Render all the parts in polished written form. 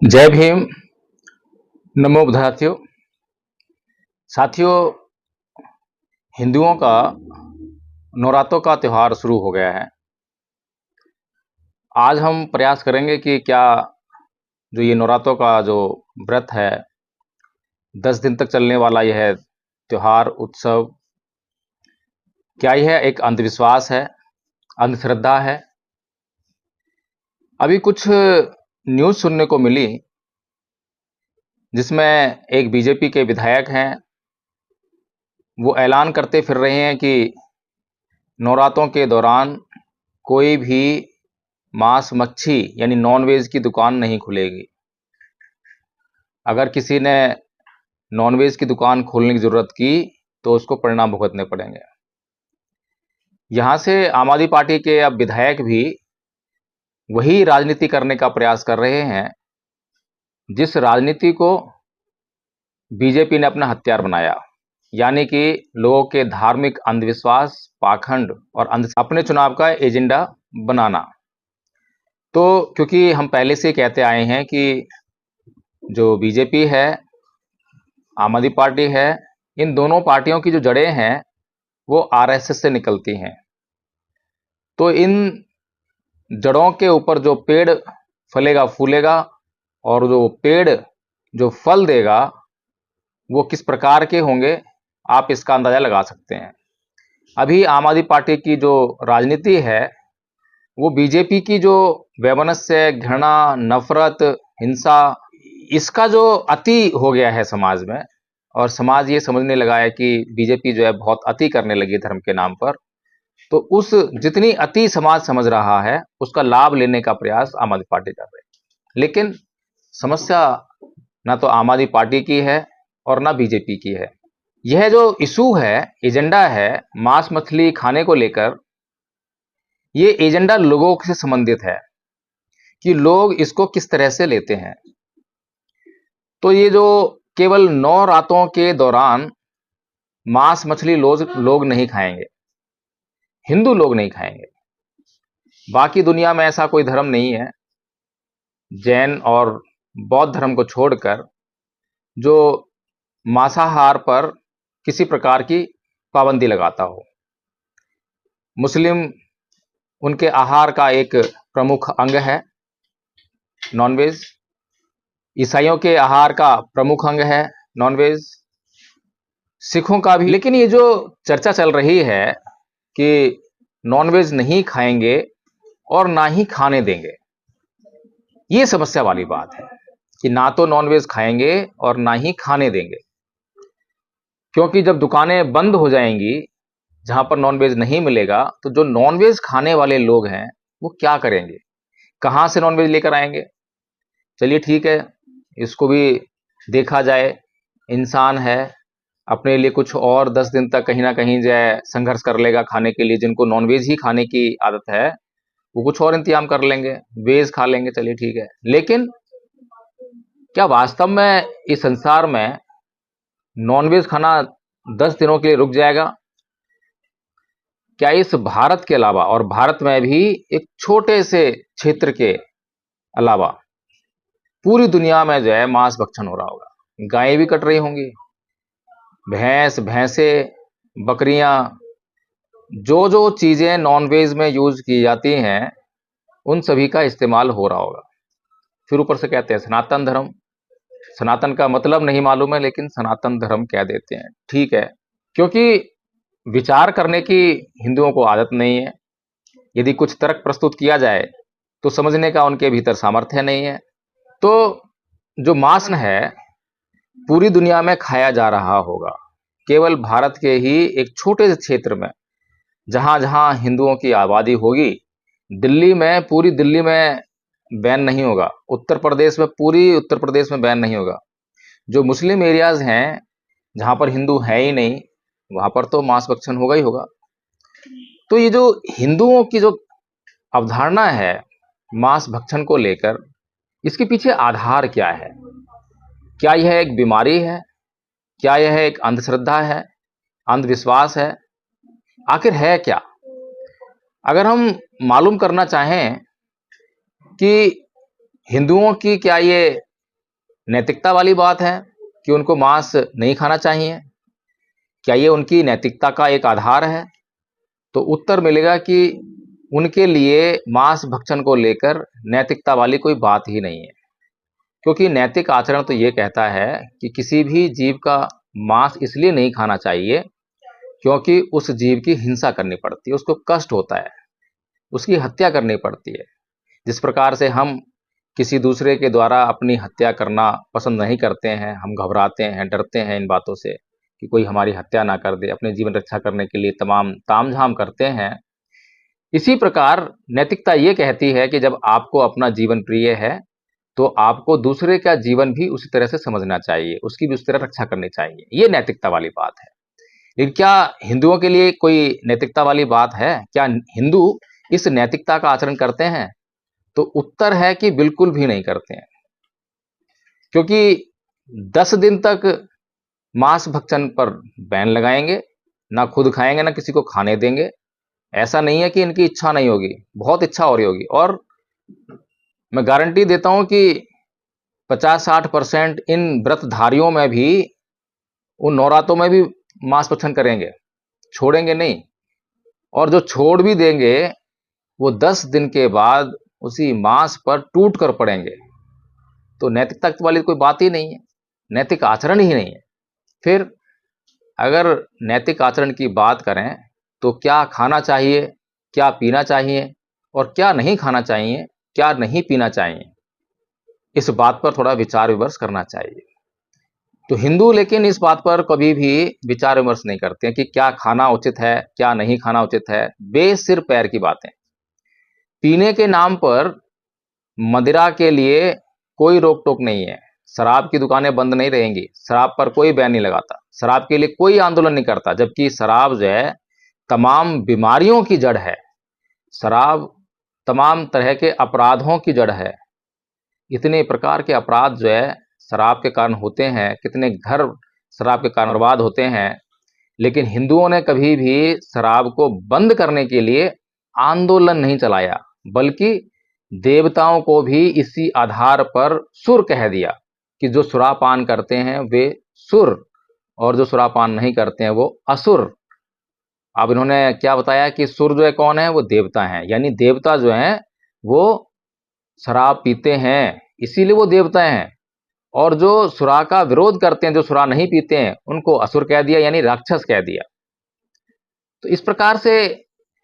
जय भीम। नमो बुद्धाथियों। साथियों, हिंदुओं का नवरात्रों का त्यौहार शुरू हो गया है। आज हम प्रयास करेंगे कि क्या जो ये नवरात्रों का जो व्रत है, 10 दिन तक चलने वाला यह त्यौहार उत्सव, क्या यह एक अंधविश्वास है, अंधश्रद्धा है? अभी कुछ न्यूज़ सुनने को मिली जिसमें एक बीजेपी के विधायक हैं, वो ऐलान करते फिर रहे हैं कि नवरात्रों के दौरान कोई भी मांस मच्छी यानी नॉनवेज की दुकान नहीं खुलेगी। अगर किसी ने नॉनवेज की दुकान खोलने की जरूरत की तो उसको परिणाम भुगतने पड़ेंगे। यहां से आम आदमी पार्टी के अब विधायक भी वही राजनीति करने का प्रयास कर रहे हैं जिस राजनीति को बीजेपी ने अपना हथियार बनाया, यानी कि लोगों के धार्मिक अंधविश्वास, पाखंड और अपने चुनाव का एजेंडा बनाना। तो क्योंकि हम पहले से कहते आए हैं कि जो बीजेपी है, आम आदमी पार्टी है, इन दोनों पार्टियों की जो जड़ें हैं वो आरएसएस से निकलती हैं। तो इन जड़ों के ऊपर जो पेड़ फलेगा फूलेगा और जो पेड़ जो फल देगा वो किस प्रकार के होंगे, आप इसका अंदाजा लगा सकते हैं। अभी आम आदमी पार्टी की जो राजनीति है वो बीजेपी की जो वैमनस्य, घृणा, नफरत, हिंसा, इसका जो अति हो गया है समाज में, और समाज ये समझने लगा है कि बीजेपी जो है बहुत अति करने लगी है धर्म के नाम पर। तो उस जितनी अति समाज समझ रहा है उसका लाभ लेने का प्रयास आम आदमी पार्टी कर रही है। लेकिन समस्या ना तो आम आदमी पार्टी की है और ना बीजेपी की है। यह जो इशू है, एजेंडा है मांस मछली खाने को लेकर, ये एजेंडा लोगों से संबंधित है कि लोग इसको किस तरह से लेते हैं। तो ये जो केवल 9 रातों के दौरान मांस मछली लोग नहीं खाएंगे, हिंदू लोग नहीं खाएंगे। बाकी दुनिया में ऐसा कोई धर्म नहीं है, जैन और बौद्ध धर्म को छोड़कर, जो मांसाहार पर किसी प्रकार की पाबंदी लगाता हो। मुस्लिम, उनके आहार का एक प्रमुख अंग है नॉनवेज। ईसाइयों के आहार का प्रमुख अंग है नॉनवेज, सिखों का भी। लेकिन ये जो चर्चा चल रही है कि नॉनवेज नहीं खाएंगे और ना ही खाने देंगे, ये समस्या वाली बात है कि ना तो नॉनवेज खाएंगे और ना ही खाने देंगे। क्योंकि जब दुकानें बंद हो जाएंगी जहां पर नॉनवेज नहीं मिलेगा, तो जो नॉनवेज खाने वाले लोग हैं वो क्या करेंगे, कहां से नॉनवेज लेकर आएंगे? चलिए ठीक है, इसको भी देखा जाए। इंसान है, अपने लिए कुछ और 10 दिन तक कहीं ना कहीं जो है संघर्ष कर लेगा खाने के लिए। जिनको नॉनवेज ही खाने की आदत है वो कुछ और इंतजाम कर लेंगे, वेज खा लेंगे, चलिए ठीक है। लेकिन क्या वास्तव में इस संसार में नॉनवेज खाना 10 दिनों के लिए रुक जाएगा? क्या इस भारत के अलावा, और भारत में भी एक छोटे से क्षेत्र के अलावा, पूरी दुनिया में जो है मांस भक्षण हो रहा होगा? गायें भी कट रही होंगी, भैंसे, बकरियां, जो जो चीजें नॉनवेज में यूज की जाती हैं उन सभी का इस्तेमाल हो रहा होगा। फिर ऊपर से कहते हैं सनातन धर्म। सनातन का मतलब नहीं मालूम है लेकिन सनातन धर्म कह देते हैं, ठीक है, क्योंकि विचार करने की हिंदुओं को आदत नहीं है। यदि कुछ तर्क प्रस्तुत किया जाए तो समझने का उनके भीतर सामर्थ्य नहीं है। तो जो मांस है पूरी दुनिया में खाया जा रहा होगा, केवल भारत के ही एक छोटे से क्षेत्र में जहां जहां हिंदुओं की आबादी होगी। दिल्ली में, पूरी दिल्ली में बैन नहीं होगा, उत्तर प्रदेश में, पूरी उत्तर प्रदेश में बैन नहीं होगा। जो मुस्लिम एरियाज हैं जहां पर हिंदू है ही नहीं, वहां पर तो मांस भक्षण होगा ही होगा। तो ये जो हिंदुओं की जो अवधारणा है मांस भक्षण को लेकर, इसके पीछे आधार क्या है? क्या यह एक बीमारी है? क्या यह एक अंधश्रद्धा है, अंधविश्वास है? आखिर है क्या? अगर हम मालूम करना चाहें कि हिंदुओं की क्या ये नैतिकता वाली बात है कि उनको मांस नहीं खाना चाहिए। क्या ये उनकी नैतिकता का एक आधार है? तो उत्तर मिलेगा कि उनके लिए मांस भक्षण को लेकर नैतिकता वाली कोई बात ही नहीं है, क्योंकि नैतिक आचरण तो ये कहता है कि किसी भी जीव का मांस इसलिए नहीं खाना चाहिए क्योंकि उस जीव की हिंसा करनी पड़ती है, उसको कष्ट होता है, उसकी हत्या करनी पड़ती है। जिस प्रकार से हम किसी दूसरे के द्वारा अपनी हत्या करना पसंद नहीं करते हैं, हम घबराते हैं, डरते हैं इन बातों से कि कोई हमारी हत्या ना कर दे, अपने जीवन रक्षा करने के लिए तमाम तामझाम करते हैं। इसी प्रकार नैतिकता ये कहती है कि जब आपको अपना जीवन प्रिय है तो आपको दूसरे का जीवन भी उसी तरह से समझना चाहिए, उसकी भी उस तरह रक्षा करनी चाहिए। ये नैतिकता वाली बात है। लेकिन क्या हिंदुओं के लिए कोई नैतिकता वाली बात है? क्या हिंदू इस नैतिकता का आचरण करते हैं? तो उत्तर है कि बिल्कुल भी नहीं करते हैं, क्योंकि 10 दिन तक मांस भक्षण पर बैन लगाएंगे, ना खुद खाएंगे ना किसी को खाने देंगे। ऐसा नहीं है कि इनकी इच्छा नहीं होगी, बहुत इच्छा हो रही होगी, और मैं गारंटी देता हूं कि 50-60% इन व्रतधारियों में भी, उन नौरातों में भी मांस भक्षण करेंगे, छोड़ेंगे नहीं। और जो छोड़ भी देंगे वो 10 दिन के बाद उसी मांस पर टूट कर पड़ेंगे। तो नैतिकता वाली कोई बात ही नहीं है, नैतिक आचरण ही नहीं है। फिर अगर नैतिक आचरण की बात करें तो क्या खाना चाहिए, क्या पीना चाहिए और क्या नहीं खाना चाहिए, क्या नहीं पीना चाहिए, इस बात पर थोड़ा विचार विमर्श करना चाहिए। तो हिंदू लेकिन इस बात पर कभी भी विचार विमर्श नहीं करते हैं कि क्या खाना उचित है, क्या नहीं खाना उचित है। बेसिर पैर की बातें। पीने के नाम पर मदिरा के लिए कोई रोक टोक नहीं है, शराब की दुकानें बंद नहीं रहेंगी, शराब पर कोई बैन नहीं लगाता, शराब के लिए कोई आंदोलन नहीं करता, जबकि शराब जो है तमाम बीमारियों की जड़ है, शराब तमाम तरह के अपराधों की जड़ है। इतने प्रकार के अपराध जो है शराब के कारण होते हैं, कितने घर शराब के कारण बर्बाद होते हैं, लेकिन हिंदुओं ने कभी भी शराब को बंद करने के लिए आंदोलन नहीं चलाया, बल्कि देवताओं को भी इसी आधार पर सुर कह दिया कि जो सुरापान करते हैं वे सुर और जो सुरापान नहीं करते हैं वो असुर। अब इन्होंने क्या बताया कि सुर जो है कौन है? वो देवता हैं, यानी देवता जो हैं वो शराब पीते हैं, इसीलिए वो देवता हैं। और जो सुरा का विरोध करते हैं, जो सुरा नहीं पीते हैं, उनको असुर कह दिया, यानी राक्षस कह दिया। तो इस प्रकार से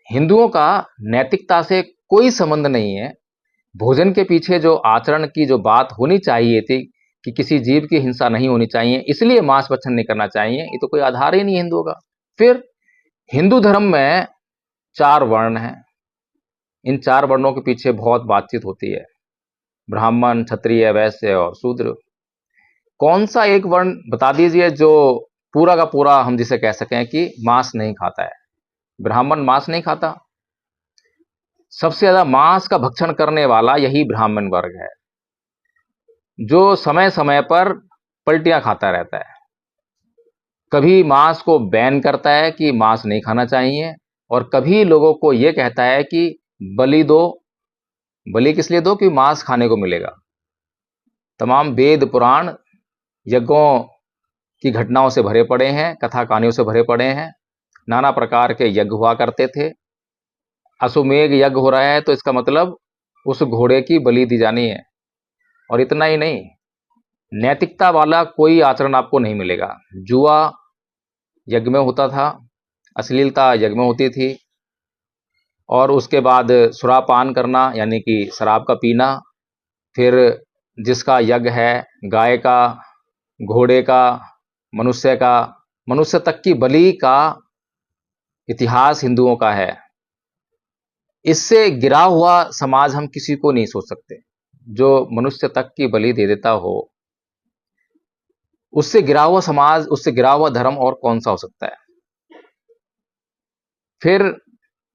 हिंदुओं का नैतिकता से कोई संबंध नहीं है। भोजन के पीछे जो आचरण की जो बात होनी चाहिए थी कि किसी जीव की हिंसा नहीं होनी चाहिए, इसलिए मांस भक्षण नहीं करना चाहिए, ये तो कोई आधार ही नहीं हिंदुओं का। फिर हिंदू धर्म में 4 वर्ण हैं। इन 4 वर्णों के पीछे बहुत बातचीत होती है, ब्राह्मण, क्षत्रिय, वैश्य और शूद्र। कौन सा एक वर्ण बता दीजिए जो पूरा का पूरा हम जिसे कह सकें कि मांस नहीं खाता है? ब्राह्मण मांस नहीं खाता। सबसे ज्यादा मांस का भक्षण करने वाला यही ब्राह्मण वर्ग है, जो समय समय पर पलटियां खाता रहता है। कभी मांस को बैन करता है कि मांस नहीं खाना चाहिए, और कभी लोगों को यह कहता है कि बलि दो। बलि किस लिए दो? कि मांस खाने को मिलेगा। तमाम वेद पुराण यज्ञों की घटनाओं से भरे पड़े हैं, कथा कहानियों से भरे पड़े हैं। नाना प्रकार के यज्ञ हुआ करते थे। अश्वमेध यज्ञ हो रहा है तो इसका मतलब उस घोड़े की बलि दी जानी है। और इतना ही नहीं, नैतिकता वाला कोई आचरण आपको नहीं मिलेगा। जुआ यज्ञ में होता था, अश्लीलता यज्ञ में होती थी, और उसके बाद सुरापान करना यानी कि शराब का पीना। फिर जिसका यज्ञ है, गाय का, घोड़े का, मनुष्य का, मनुष्य तक की बलि का इतिहास हिंदुओं का है। इससे गिरा हुआ समाज हम किसी को नहीं सोच सकते। जो मनुष्य तक की बलि दे देता हो, उससे गिरा हुआ समाज, उससे गिरा हुआ धर्म और कौन सा हो सकता है? फिर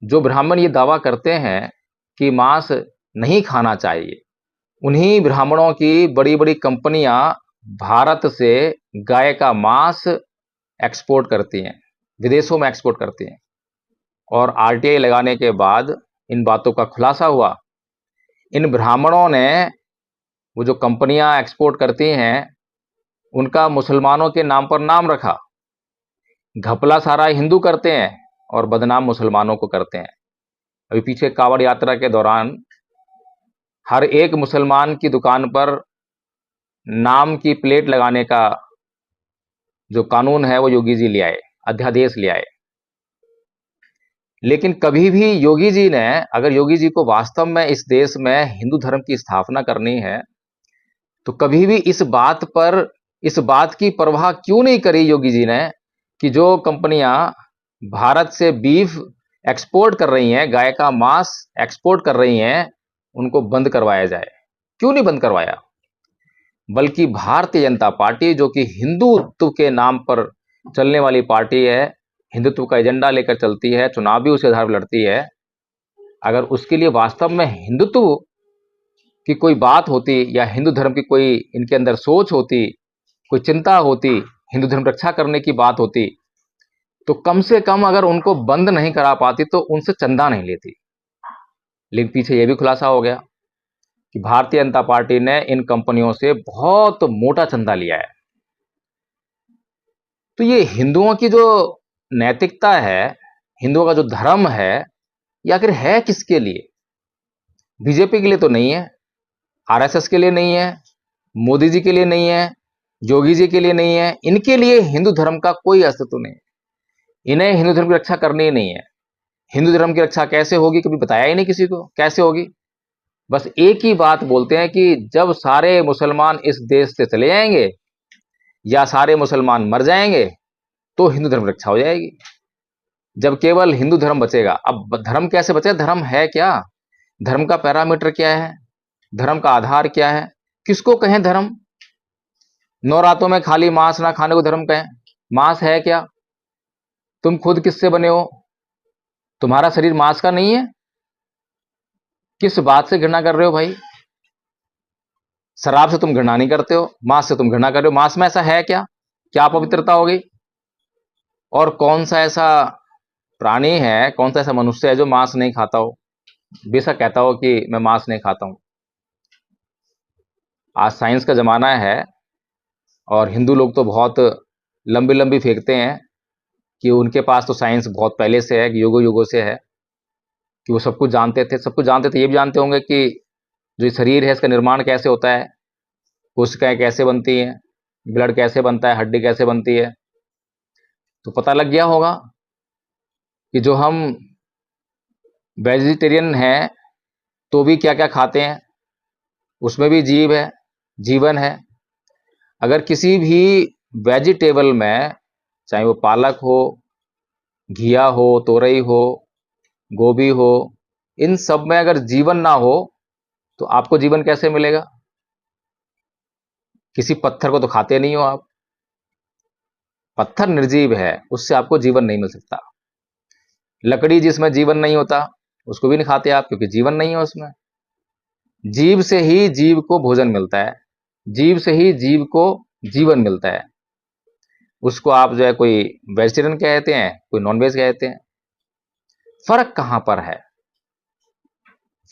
जो ब्राह्मण ये दावा करते हैं कि मांस नहीं खाना चाहिए, उन्हीं ब्राह्मणों की बड़ी बड़ी कंपनियां भारत से गाय का मांस एक्सपोर्ट करती हैं, विदेशों में एक्सपोर्ट करती हैं। और आरटीआई लगाने के बाद इन बातों का खुलासा हुआ। इन ब्राह्मणों ने वो जो कंपनियां एक्सपोर्ट करती हैं उनका मुसलमानों के नाम पर नाम रखा। घपला सारा हिंदू करते हैं और बदनाम मुसलमानों को करते हैं। अभी पीछे कांवड़ यात्रा के दौरान हर एक मुसलमान की दुकान पर नाम की प्लेट लगाने का जो कानून है वो योगी जी ले आए, अध्यादेश ले आए। लेकिन कभी भी योगी जी ने, अगर योगी जी को वास्तव में इस देश में हिंदू धर्म की स्थापना करनी है, तो कभी भी इस बात की परवाह क्यों नहीं करी योगी जी ने कि जो कंपनियां भारत से बीफ एक्सपोर्ट कर रही हैं, गाय का मांस एक्सपोर्ट कर रही हैं, उनको बंद करवाया जाए। क्यों नहीं बंद करवाया? बल्कि भारतीय जनता पार्टी, जो कि हिंदुत्व के नाम पर चलने वाली पार्टी है, हिंदुत्व का एजेंडा लेकर चलती है, चुनाव भी उसी आधार पर लड़ती है, अगर उसके लिए वास्तव में हिंदुत्व की कोई बात होती या हिंदू धर्म की कोई इनके अंदर सोच होती, कोई चिंता होती, हिंदू धर्म रक्षा करने की बात होती, तो कम से कम अगर उनको बंद नहीं करा पाती तो उनसे चंदा नहीं लेती। लेकिन पीछे यह भी खुलासा हो गया कि भारतीय जनता पार्टी ने इन कंपनियों से बहुत मोटा चंदा लिया है। तो ये हिंदुओं की जो नैतिकता है, हिंदुओं का जो धर्म है, या आखिर है किसके लिए? बीजेपी के लिए तो नहीं है, आरएसएस के लिए नहीं है, मोदी जी के लिए नहीं है, योगी जी के लिए नहीं है। इनके लिए हिंदू धर्म का कोई अस्तित्व नहीं है। इन्हें हिंदू धर्म की रक्षा करनी ही नहीं है। हिंदू धर्म की रक्षा कैसे होगी कभी बताया ही नहीं किसी को, कैसे होगी। बस एक ही बात बोलते हैं कि जब सारे मुसलमान इस देश से चले जाएंगे या सारे मुसलमान मर जाएंगे तो हिंदू धर्म की रक्षा हो जाएगी। जब केवल हिंदू धर्म बचेगा। अब धर्म कैसे बचेगा? धर्म है क्या? धर्म का पैरामीटर क्या है? धर्म का आधार क्या है? किसको कहें धर्म? नवरात्रों में खाली मांस ना खाने को धर्म कहें? मांस है क्या? तुम खुद किससे बने हो? तुम्हारा शरीर मांस का नहीं है? किस बात से घृणा कर रहे हो भाई? शराब से तुम घृणा नहीं करते हो, मांस से तुम घृणा कर रहे हो। मांस में ऐसा है क्या? क्या पवित्रता हो गई? और कौन सा ऐसा प्राणी है, कौन सा ऐसा मनुष्य है जो मांस नहीं खाता हो, बेशक कहता हो कि मैं मांस नहीं खाता हूं? आज साइंस का जमाना है और हिंदू लोग तो बहुत लंबी लंबी फेंकते हैं कि उनके पास तो साइंस बहुत पहले से है, युगों युगों से है, कि वो सब कुछ जानते थे। सब कुछ जानते थे, ये भी जानते होंगे कि जो शरीर है इसका निर्माण कैसे होता है, कोशिकाएं कैसे बनती हैं, ब्लड कैसे बनता है, हड्डी कैसे बनती है। तो पता लग गया होगा कि जो हम वेजिटेरियन हैं तो भी क्या क्या खाते हैं, उसमें भी जीव है, जीवन है। अगर किसी भी वेजिटेबल में, चाहे वो पालक हो, घिया हो, तोरई हो, गोभी हो, इन सब में अगर जीवन ना हो तो आपको जीवन कैसे मिलेगा? किसी पत्थर को तो खाते नहीं हो आप, पत्थर निर्जीव है, उससे आपको जीवन नहीं मिल सकता। लकड़ी जिसमें जीवन नहीं होता उसको भी नहीं खाते आप, क्योंकि जीवन नहीं है उसमें। जीव से ही जीव को भोजन मिलता है, जीव से ही जीव को जीवन मिलता है। उसको आप जो है कोई वेजिटेरियन कहते हैं, कोई नॉनवेज कहते हैं। फर्क कहां पर है?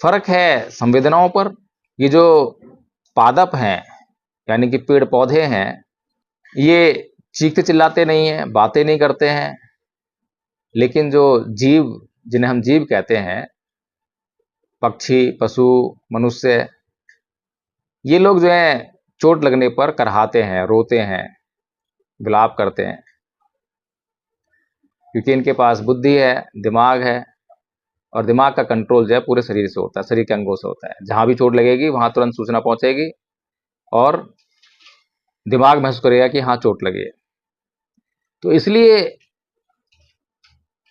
फर्क है संवेदनाओं पर। ये जो पादप हैं, यानी कि पेड़ पौधे हैं, ये चीखते चिल्लाते नहीं हैं, बातें नहीं करते हैं। लेकिन जो जीव, जिन्हें हम जीव कहते हैं, पक्षी, पशु, मनुष्य, ये लोग जो है चोट लगने पर करहाते हैं, रोते हैं, विलाप करते हैं, क्योंकि इनके पास बुद्धि है, दिमाग है, और दिमाग का कंट्रोल जो है पूरे शरीर से होता है, शरीर के अंगों से होता है। जहां भी चोट लगेगी वहां तुरंत सूचना पहुंचेगी और दिमाग महसूस करेगा कि हाँ चोट लगी है। तो इसलिए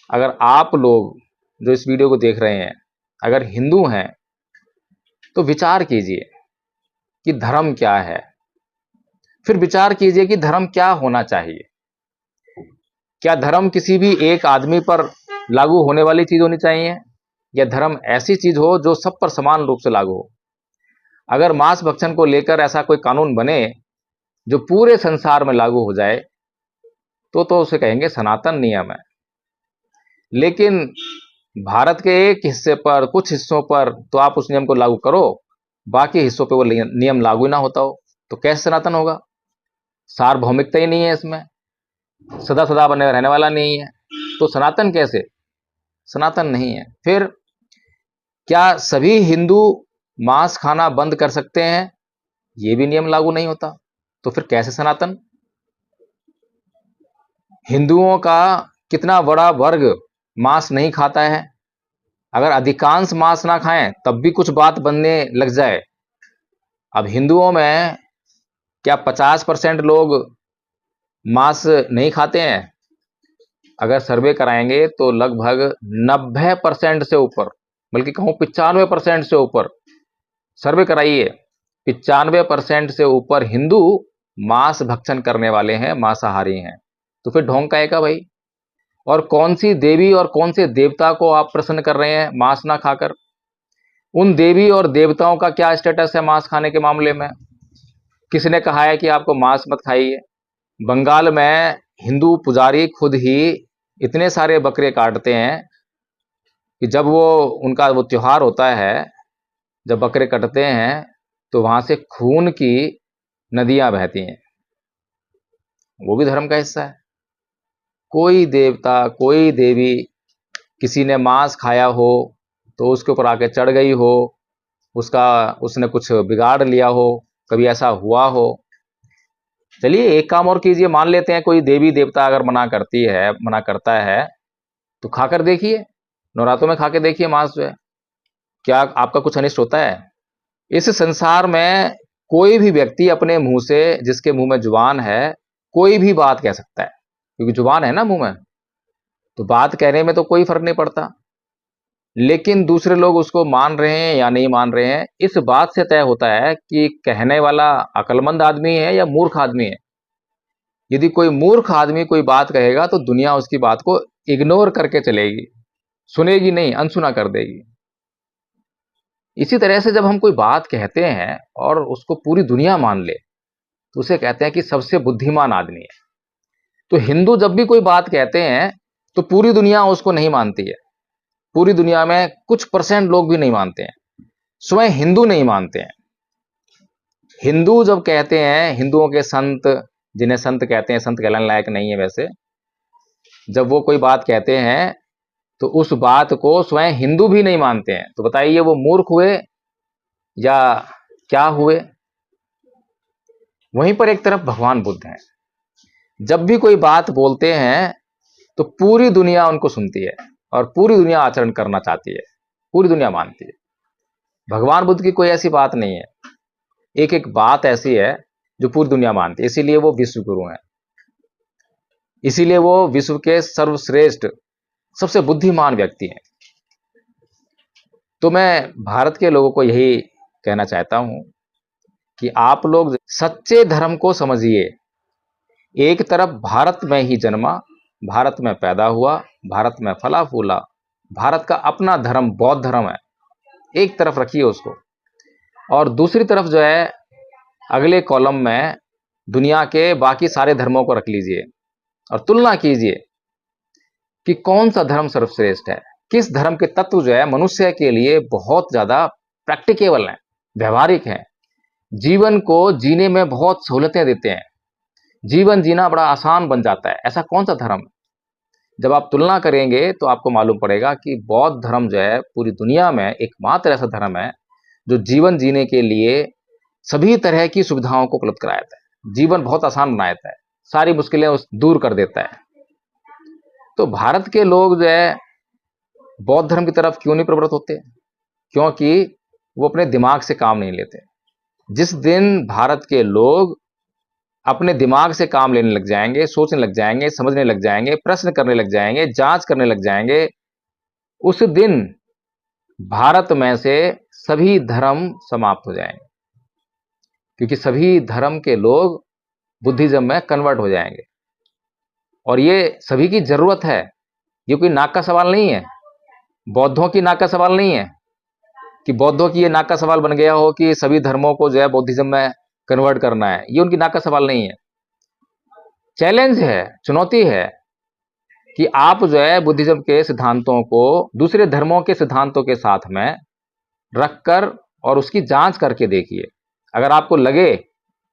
अगर आप लोग जो इस वीडियो को देख रहे हैं अगर हिंदू हैं तो विचार कीजिए कि धर्म क्या है, फिर विचार कीजिए कि धर्म क्या होना चाहिए। क्या धर्म किसी भी एक आदमी पर लागू होने वाली चीज होनी चाहिए, या धर्म ऐसी चीज हो जो सब पर समान रूप से लागू हो? अगर मांस भक्षण को लेकर ऐसा कोई कानून बने जो पूरे संसार में लागू हो जाए तो उसे कहेंगे सनातन नियम है। लेकिन भारत के एक हिस्से पर, कुछ हिस्सों पर तो आप उस नियम को लागू करो, बाकी हिस्सों पे वो नियम लागू ना होता हो, तो कैसे सनातन होगा? सार्वभौमिकता ही नहीं है इसमें, सदा सदा बने रहने वाला नहीं है, तो सनातन कैसे? सनातन नहीं है। फिर क्या सभी हिंदू मांस खाना बंद कर सकते हैं? ये भी नियम लागू नहीं होता, तो फिर कैसे सनातन? हिंदुओं का कितना बड़ा वर्ग मांस नहीं खाता है? अगर अधिकांश मांस ना खाएं तब भी कुछ बात बनने लग जाए। अब हिंदुओं में क्या 50% लोग मांस नहीं खाते हैं? अगर सर्वे कराएंगे तो लगभग 90% से ऊपर, बल्कि कहूं 95% से ऊपर, सर्वे कराइए, 95% से ऊपर हिंदू मांस भक्षण करने वाले हैं, मांसाहारी हैं। तो फिर ढोंग का है का भाई? और कौन सी देवी और कौन से देवता को आप प्रसन्न कर रहे हैं मांस ना खाकर? उन देवी और देवताओं का क्या स्टेटस है मांस खाने के मामले में? किसने कहा है कि आपको मांस मत खाइए? बंगाल में हिंदू पुजारी खुद ही इतने सारे बकरे काटते हैं कि जब वो उनका वो त्योहार होता है, जब बकरे कटते हैं तो वहां से खून की नदियां बहती हैं। वो भी धर्म का हिस्सा है। कोई देवता, कोई देवी, किसी ने मांस खाया हो तो उसके ऊपर आके चढ़ गई हो, उसने कुछ बिगाड़ लिया हो, कभी ऐसा हुआ हो? चलिए एक काम और कीजिए, मान लेते हैं कोई देवी देवता अगर मना करता है, तो खाकर देखिए, नवरात्रों में खा के देखिए मांस जो है, क्या आपका कुछ अनिष्ट होता है? इस संसार में कोई भी व्यक्ति अपने मुंह से, जिसके मुंह में जुबान है, कोई भी बात कह सकता है, क्योंकि जुबान है ना मुंह में, तो बात कहने में तो कोई फर्क नहीं पड़ता। लेकिन दूसरे लोग उसको मान रहे हैं या नहीं मान रहे हैं, इस बात से तय होता है कि कहने वाला अक्लमंद आदमी है या मूर्ख आदमी है। यदि कोई मूर्ख आदमी कोई बात कहेगा तो दुनिया उसकी बात को इग्नोर करके चलेगी, सुनेगी नहीं, अनसुना कर देगी। इसी तरह से जब हम कोई बात कहते हैं और उसको पूरी दुनिया मान ले, तो उसे कहते हैं कि सबसे बुद्धिमान आदमी है। तो हिंदू जब भी कोई बात कहते हैं तो पूरी दुनिया उसको नहीं मानती है, पूरी दुनिया में कुछ परसेंट लोग भी नहीं मानते हैं, स्वयं हिंदू नहीं मानते हैं। हिंदू जब कहते हैं, हिंदुओं के संत, जिन्हें संत कहते हैं, संत कहलाने लायक नहीं है वैसे, जब वो कोई बात कहते हैं तो उस बात को स्वयं हिंदू भी नहीं मानते हैं। तो बताइए वो मूर्ख हुए या क्या हुए? वहीं पर एक तरफ भगवान बुद्ध हैं, जब भी कोई बात बोलते हैं तो पूरी दुनिया उनको सुनती है और पूरी दुनिया आचरण करना चाहती है, पूरी दुनिया मानती है। भगवान बुद्ध की कोई ऐसी बात नहीं है, एक एक बात ऐसी है जो पूरी दुनिया मानती है, इसीलिए वो विश्व गुरु हैं, इसीलिए वो विश्व के सर्वश्रेष्ठ, सबसे बुद्धिमान व्यक्ति हैं। तो मैं भारत के लोगों को यही कहना चाहता हूं कि आप लोग सच्चे धर्म को समझिए। एक तरफ भारत में ही जन्मा, भारत में पैदा हुआ, भारत में फला फूला, भारत का अपना धर्म बौद्ध धर्म है, एक तरफ रखिए उसको, और दूसरी तरफ जो है अगले कॉलम में दुनिया के बाकी सारे धर्मों को रख लीजिए और तुलना कीजिए कि कौन सा धर्म सर्वश्रेष्ठ है, किस धर्म के तत्व जो है मनुष्य के लिए बहुत ज्यादा प्रैक्टिकेबल हैं, व्यवहारिक हैं, जीवन को जीने में बहुत सहूलतें देते हैं, जीवन जीना बड़ा आसान बन जाता है। ऐसा कौन सा धर्म? जब आप तुलना करेंगे तो आपको मालूम पड़ेगा कि बौद्ध धर्म जो है पूरी दुनिया में एकमात्र ऐसा धर्म है जो जीवन जीने के लिए सभी तरह की सुविधाओं को उपलब्ध कराता है, जीवन बहुत आसान बना देता है, सारी मुश्किलें दूर कर देता है। तो भारत के लोग जो है बौद्ध धर्म की तरफ क्यों नहीं प्रवृत्त होते? क्योंकि वो अपने दिमाग से काम नहीं लेते। जिस दिन भारत के लोग अपने दिमाग से काम लेने लग जाएंगे, सोचने लग जाएंगे, समझने लग जाएंगे, प्रश्न करने लग जाएंगे, जांच करने लग जाएंगे, उस दिन भारत में से सभी धर्म समाप्त हो जाएंगे, क्योंकि सभी धर्म के लोग बुद्धिज्म में कन्वर्ट हो जाएंगे। और ये सभी की जरूरत है, ये कोई नाक का सवाल नहीं है, बौद्धों की नाक का सवाल नहीं है कि बौद्धों की ये नाक का सवाल बन गया हो कि सभी धर्मों को जो है बुद्धिज्म में कन्वर्ट करना है, ये उनकी नाक का सवाल नहीं है। चैलेंज है, चुनौती है कि आप जो है बुद्धिज्म के सिद्धांतों को दूसरे धर्मों के सिद्धांतों के साथ में रखकर और उसकी जांच करके देखिए। अगर आपको लगे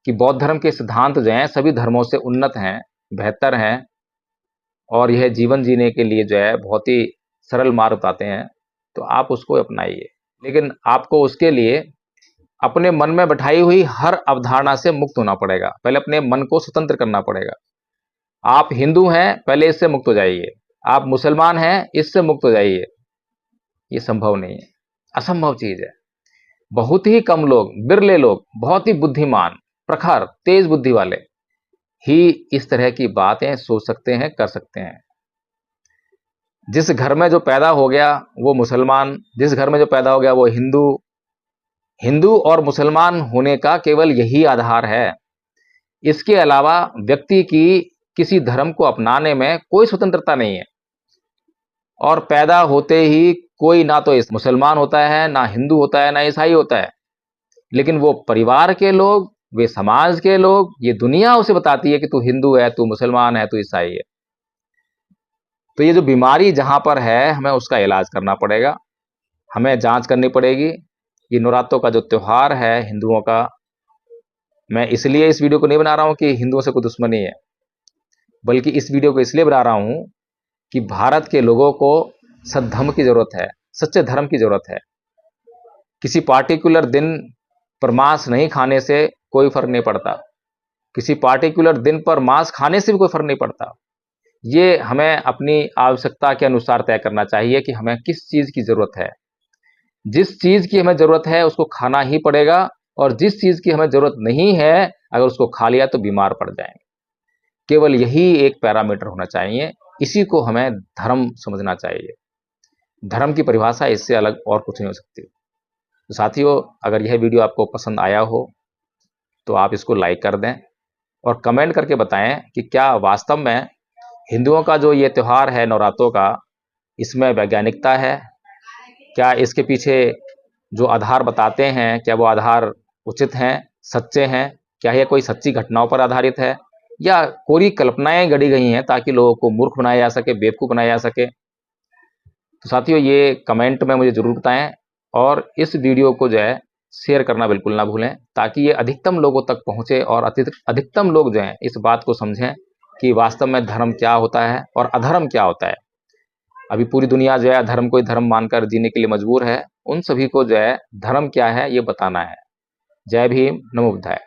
कि बौद्ध धर्म के सिद्धांत जो हैं सभी धर्मों से उन्नत हैं, बेहतर हैं और यह जीवन जीने के लिए जो है बहुत ही सरल मार्ग बताते हैं, तो आप उसको अपनाइए। लेकिन आपको उसके लिए अपने मन में बैठाई हुई हर अवधारणा से मुक्त होना पड़ेगा। पहले अपने मन को स्वतंत्र करना पड़ेगा। आप हिंदू हैं, पहले इससे मुक्त हो जाइए। आप मुसलमान हैं, इससे मुक्त हो जाइए। ये संभव नहीं है, असंभव चीज है। बहुत ही कम लोग, बिरले लोग, बहुत ही बुद्धिमान, प्रखर, तेज बुद्धि वाले ही इस तरह की बातें सोच सकते हैं, कर सकते हैं। जिस घर में जो पैदा हो गया वो मुसलमान, जिस घर में जो पैदा हो गया वो हिंदू, हिंदू और मुसलमान होने का केवल यही आधार है। इसके अलावा व्यक्ति की किसी धर्म को अपनाने में कोई स्वतंत्रता नहीं है। और पैदा होते ही कोई ना तो इस मुसलमान होता है, ना हिंदू होता है, ना ईसाई होता है, लेकिन वो परिवार के लोग, वे समाज के लोग, ये दुनिया उसे बताती है कि तू हिंदू है, तू मुसलमान है, तू ईसाई है। तो ये जो बीमारी जहां पर है, हमें उसका इलाज करना पड़ेगा, हमें जांच करनी पड़ेगी। ये नवरात्रों का जो त्योहार है हिंदुओं का, मैं इसलिए इस वीडियो को नहीं बना रहा हूं कि हिंदुओं से कोई दुश्मनी है, बल्कि इस वीडियो को इसलिए बना रहा हूं कि भारत के लोगों को सद्धर्म की जरूरत है, सच्चे धर्म की जरूरत है। किसी पार्टिकुलर दिन पर मांस नहीं खाने से कोई फर्क नहीं पड़ता, किसी पार्टिकुलर दिन पर मांस खाने से भी कोई फर्क नहीं पड़ता। ये हमें अपनी आवश्यकता के अनुसार तय करना चाहिए कि हमें किस चीज की जरूरत है। जिस चीज की हमें जरूरत है उसको खाना ही पड़ेगा, और जिस चीज की हमें जरूरत नहीं है अगर उसको खा लिया तो बीमार पड़ जाएंगे। केवल यही एक पैरामीटर होना चाहिए, इसी को हमें धर्म समझना चाहिए। धर्म की परिभाषा इससे अलग और कुछ नहीं हो सकती। तो साथियों, अगर यह वीडियो आपको पसंद आया हो तो आप इसको लाइक कर दें और कमेंट करके बताएं कि क्या वास्तव में हिंदुओं का जो ये त्यौहार है नवरात्रों का, इसमें वैज्ञानिकता है? क्या इसके पीछे जो आधार बताते हैं, क्या वो आधार उचित हैं, सच्चे हैं? क्या यह कोई सच्ची घटनाओं पर आधारित है या कोरी कल्पनाएं गढ़ी गई हैं ताकि लोगों को मूर्ख बनाया जा सके, बेवकूफ बनाया जा सके? तो साथियों, ये कमेंट में मुझे जरूर बताएं और इस वीडियो को जो है शेयर करना बिल्कुल ना भूलें, ताकि ये अधिकतम लोगों तक पहुंचे और अधिकतम लोग जो हैं इस बात को समझें कि वास्तव में धर्म क्या होता है और अधर्म क्या होता है। अभी पूरी दुनिया जो है धर्म को ही धर्म मानकर जीने के लिए मजबूर है। उन सभी को जो है धर्म क्या है ये बताना है। जय भीम, नमो बुद्धाय।